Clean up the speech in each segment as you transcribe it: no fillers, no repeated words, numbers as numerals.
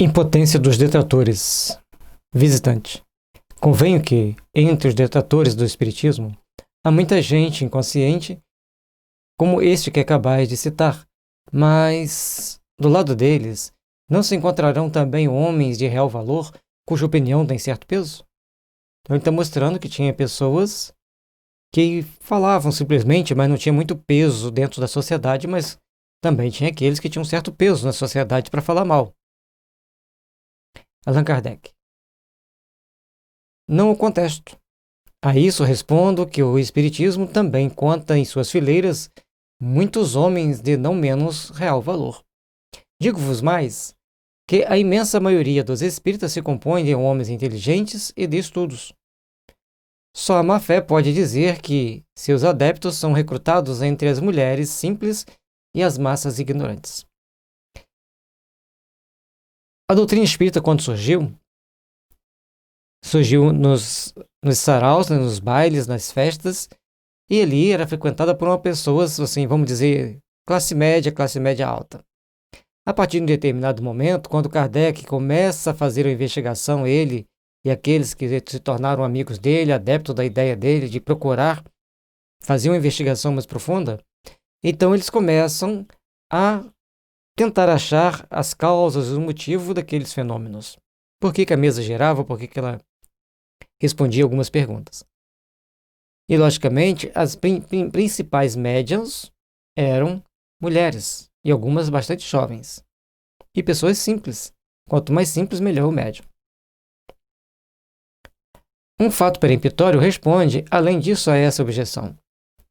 Impotência dos detratores. Visitante. Convenho que, entre os detratores do Espiritismo, há muita gente inconsciente, como este que acabais de citar, mas, do lado deles, não se encontrarão também homens de real valor, cuja opinião tem certo peso? Então ele está mostrando que tinha pessoas que falavam simplesmente, mas não tinha muito peso dentro da sociedade, mas também tinha aqueles que tinham certo peso na sociedade para falar mal. Allan Kardec. Não o contesto. A isso respondo que o Espiritismo também conta em suas fileiras muitos homens de não menos real valor. Digo-vos mais que a imensa maioria dos espíritas se compõe de homens inteligentes e de estudos. Só a má-fé pode dizer que seus adeptos são recrutados entre as mulheres simples e as massas ignorantes. A doutrina espírita, quando surgiu nos saraus, nos bailes, nas festas, e ali era frequentada por uma pessoa, assim, vamos dizer, classe média alta. A partir de um determinado momento, quando Kardec começa a fazer a investigação, ele e aqueles que se tornaram amigos dele, adeptos da ideia dele, de procurar fazer uma investigação mais profunda, então eles começam a tentar achar as causas, o motivo daqueles fenômenos. Por que a mesa girava, por que ela respondia algumas perguntas. E, logicamente, as principais médiums eram mulheres, e algumas bastante jovens. E pessoas simples. Quanto mais simples, melhor o médium. Um fato peremptório responde, além disso, a essa objeção.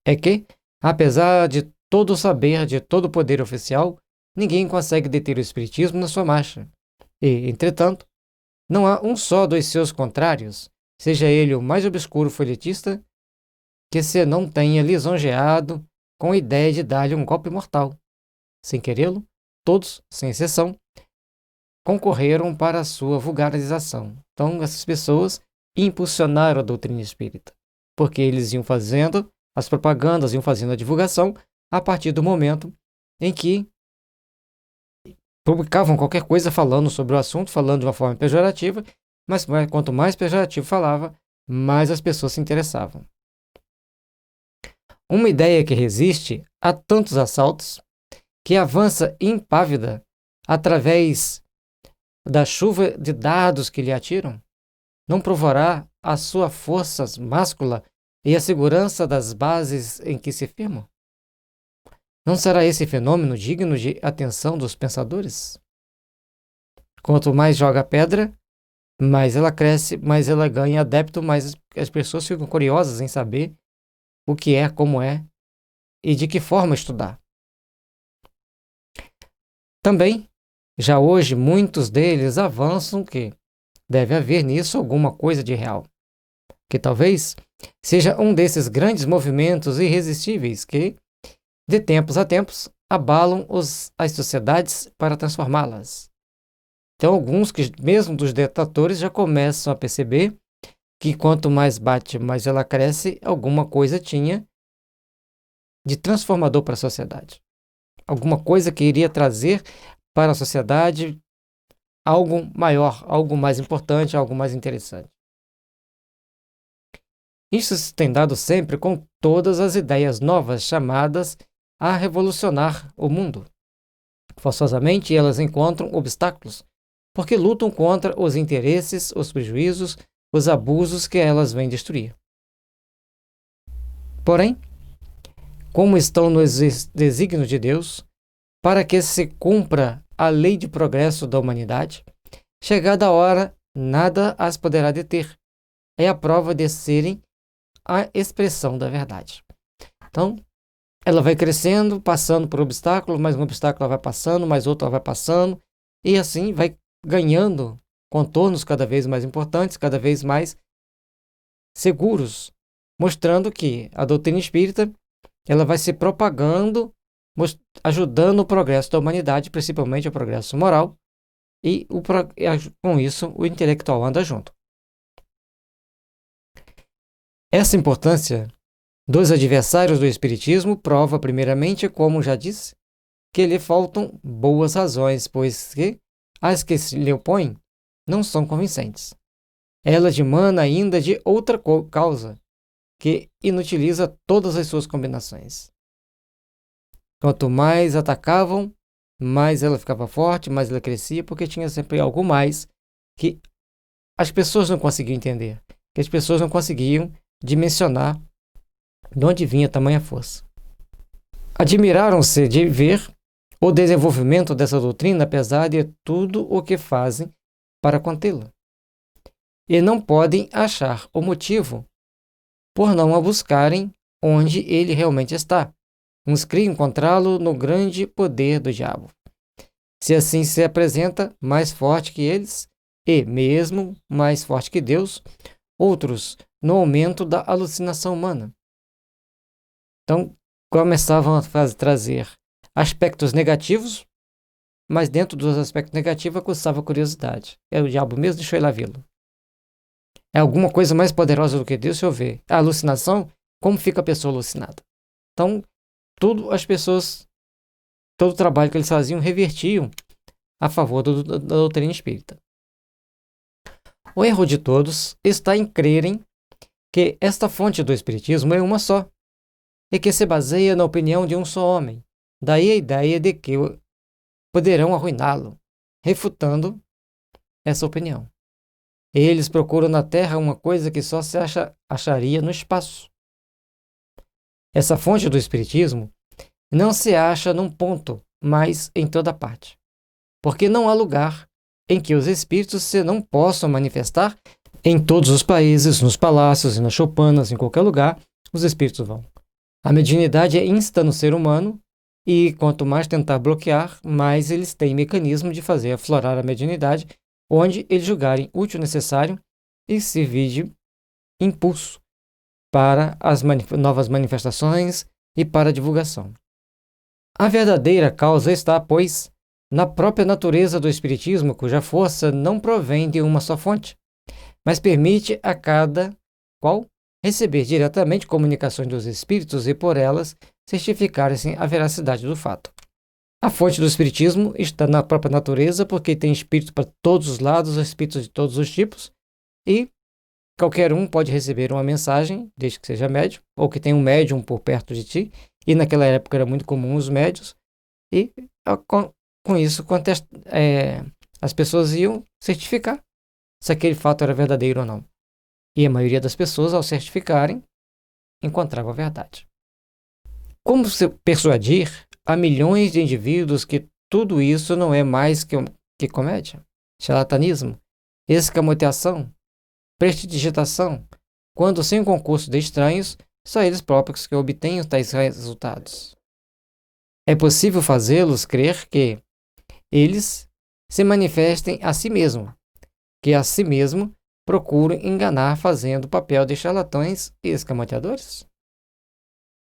É que, apesar de todo o saber, de todo o poder oficial, ninguém consegue deter o espiritismo na sua marcha. E, entretanto, não há um só dos seus contrários, seja ele o mais obscuro folhetista, que se não tenha lisonjeado com a ideia de dar-lhe um golpe mortal. Sem querê-lo, todos, sem exceção, concorreram para a sua vulgarização. Então, essas pessoas impulsionaram a doutrina espírita, porque eles iam fazendo as propagandas, iam fazendo a divulgação a partir do momento em que publicavam qualquer coisa falando sobre o assunto, falando de uma forma pejorativa, mas quanto mais pejorativo falava, mais as pessoas se interessavam. Uma ideia que resiste a tantos assaltos, que avança impávida através da chuva de dardos que lhe atiram, não provará a sua força máscula e a segurança das bases em que se firma? Não será esse fenômeno digno de atenção dos pensadores? Quanto mais joga pedra, mais ela cresce, mais ela ganha adepto, mais as pessoas ficam curiosas em saber o que é, como é e de que forma estudar. Também, já hoje, muitos deles avançam que deve haver nisso alguma coisa de real, que talvez seja um desses grandes movimentos irresistíveis que, de tempos a tempos, abalam as sociedades para transformá-las. Então, alguns que, mesmo dos detratores, já começam a perceber que quanto mais bate, mais ela cresce, alguma coisa tinha de transformador para a sociedade. Alguma coisa que iria trazer para a sociedade algo maior, algo mais importante, algo mais interessante. Isso se tem dado sempre com todas as ideias novas chamadas a revolucionar o mundo. Forçosamente, elas encontram obstáculos, porque lutam contra os interesses, os prejuízos, os abusos que elas vêm destruir. Porém, como estão nos desígnios de Deus, para que se cumpra a lei de progresso da humanidade, chegada a hora, nada as poderá deter. É a prova de serem a expressão da verdade. Então, ela vai crescendo, passando por obstáculos, mais um obstáculo ela vai passando, mais outro ela vai passando, e assim vai ganhando contornos cada vez mais importantes, cada vez mais seguros, mostrando que a doutrina espírita ela vai se propagando, ajudando o progresso da humanidade, principalmente o progresso moral, e com isso o intelectual anda junto. Essa importância dos adversários do espiritismo prova, primeiramente, como já disse, que lhe faltam boas razões, pois que as que se lhe opõem não são convincentes. Ela dimana ainda de outra causa, que inutiliza todas as suas combinações. Quanto mais atacavam, mais ela ficava forte, mais ela crescia, porque tinha sempre algo mais que as pessoas não conseguiam entender, que as pessoas não conseguiam dimensionar de onde vinha tamanha força. Admiraram-se de ver o desenvolvimento dessa doutrina, apesar de tudo o que fazem para contê-la. E não podem achar o motivo por não a buscarem onde ele realmente está. Uns criam encontrá-lo no grande poder do diabo. Se assim se apresenta mais forte que eles, e mesmo mais forte que Deus, outros no aumento da alucinação humana. Então, começavam a trazer aspectos negativos, mas dentro dos aspectos negativos aguçava a curiosidade. É o diabo mesmo, deixa eu ir lá vê-lo. É alguma coisa mais poderosa do que Deus, deixa eu ver. A alucinação, como fica a pessoa alucinada? Então, todo o trabalho que eles faziam, revertiam a favor da doutrina espírita. O erro de todos está em crerem que esta fonte do espiritismo é uma só, e que se baseia na opinião de um só homem. Daí a ideia de que poderão arruiná-lo, refutando essa opinião. Eles procuram na Terra uma coisa que só se acharia no espaço. Essa fonte do espiritismo não se acha num ponto, mas em toda parte. Porque não há lugar em que os espíritos se não possam manifestar. Em todos os países, nos palácios e nas choupanas, em qualquer lugar, os espíritos vão. A mediunidade é insta no ser humano e quanto mais tentar bloquear, mais eles têm mecanismo de fazer aflorar a mediunidade, onde eles julgarem útil e necessário e servir de impulso para as novas manifestações e para a divulgação. A verdadeira causa está, pois, na própria natureza do espiritismo, cuja força não provém de uma só fonte, mas permite a cada qual receber diretamente comunicações dos espíritos e por elas certificarem a veracidade do fato. A fonte do espiritismo está na própria natureza, porque tem espírito para todos os lados, espíritos de todos os tipos, e qualquer um pode receber uma mensagem, desde que seja médium, ou que tenha um médium por perto de ti, e naquela época era muito comum os médios, e com isso as pessoas iam certificar se aquele fato era verdadeiro ou não. E a maioria das pessoas, ao certificarem, encontrava a verdade. Como se persuadir a milhões de indivíduos que tudo isso não é mais que comédia, charlatanismo, escamoteação, prestidigitação, quando sem o concurso de estranhos, só eles próprios que obtêm tais resultados? É possível fazê-los crer que eles se manifestem a si mesmo, que a si mesmo procuram enganar fazendo o papel de charlatões e escamoteadores?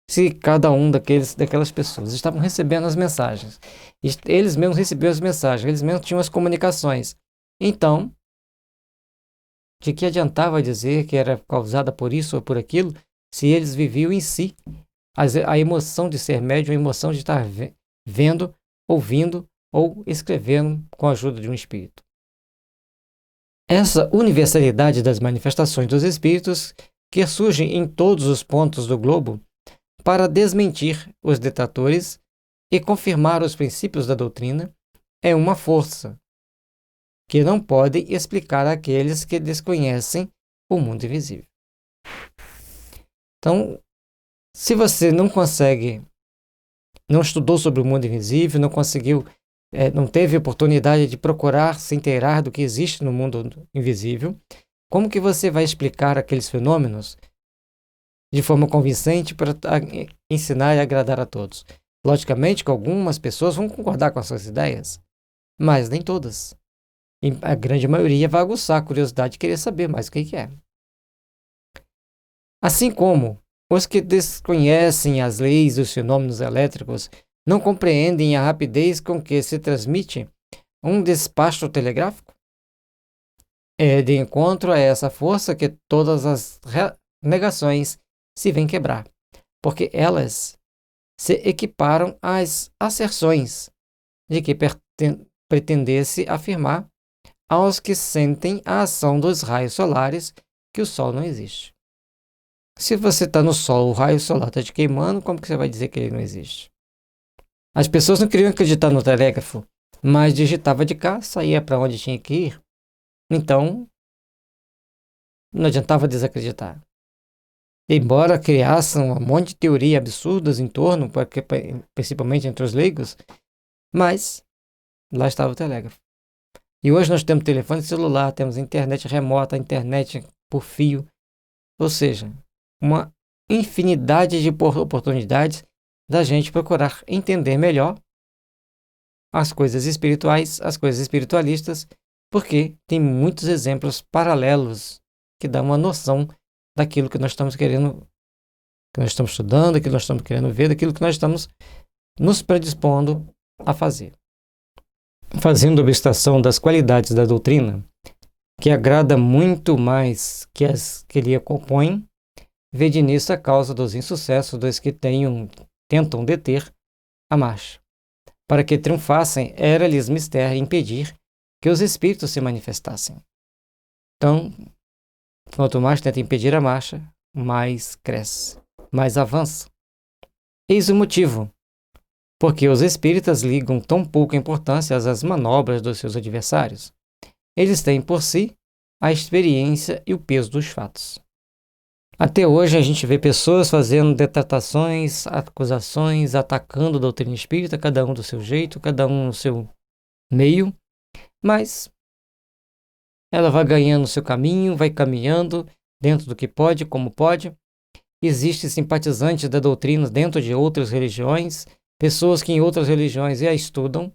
Se cada um daquelas pessoas estavam recebendo as mensagens, eles mesmos recebiam as mensagens, eles mesmos tinham as comunicações, então, de que adiantava dizer que era causada por isso ou por aquilo, se eles viviam em si a emoção de ser médium, a emoção de estar vendo, ouvindo ou escrevendo com a ajuda de um espírito? Essa universalidade das manifestações dos espíritos, que surgem em todos os pontos do globo, para desmentir os detratores e confirmar os princípios da doutrina, é uma força que não pode explicar aqueles que desconhecem o mundo invisível. Então, se você não estudou sobre o mundo invisível, não conseguiu, não teve oportunidade de procurar se inteirar do que existe no mundo invisível, como que você vai explicar aqueles fenômenos de forma convincente para ensinar e agradar a todos? Logicamente que algumas pessoas vão concordar com as suas ideias, mas nem todas. E a grande maioria vai aguçar a curiosidade de querer saber mais o que é. Assim como os que desconhecem as leis dos fenômenos elétricos não compreendem a rapidez com que se transmite um despacho telegráfico, é de encontro a essa força que todas as negações se vêm quebrar, porque elas se equiparam às asserções de que pretendesse afirmar aos que sentem a ação dos raios solares que o Sol não existe. Se você está no Sol, o raio solar está te queimando, como que você vai dizer que ele não existe? As pessoas não queriam acreditar no telégrafo, mas digitava de cá, saía para onde tinha que ir. Então, não adiantava desacreditar. Embora criassem um monte de teorias absurdas em torno, principalmente entre os leigos, mas lá estava o telégrafo. E hoje nós temos telefone celular, temos internet remota, internet por fio, ou seja, uma infinidade de oportunidades da gente procurar entender melhor as coisas espirituais, as coisas espiritualistas, porque tem muitos exemplos paralelos que dão uma noção daquilo que nós estamos querendo, que nós estamos estudando, daquilo que nós estamos querendo ver, daquilo que nós estamos nos predispondo a fazer. Fazendo obstação das qualidades da doutrina, que agrada muito mais que as que lhe compõem, vede nisso a causa dos insucessos dos que tentam deter a marcha. Para que triunfassem, era-lhes mister impedir que os espíritos se manifestassem. Então, quanto mais tenta impedir a marcha, mais cresce, mais avança. Eis o motivo, porque os espíritas ligam tão pouca importância às manobras dos seus adversários. Eles têm por si a experiência e o peso dos fatos. Até hoje a gente vê pessoas fazendo detratações, acusações, atacando a doutrina espírita, cada um do seu jeito, cada um no seu meio, mas ela vai ganhando o seu caminho, vai caminhando dentro do que pode, como pode. Existem simpatizantes da doutrina dentro de outras religiões, pessoas que em outras religiões a estudam,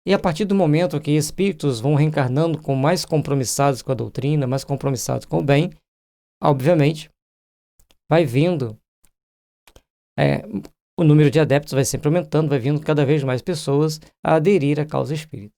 e a partir do momento que espíritos vão reencarnando com mais compromissados com a doutrina, mais compromissados com o bem, obviamente, vai vindo, o número de adeptos vai sempre aumentando, vai vindo cada vez mais pessoas a aderir à causa espírita.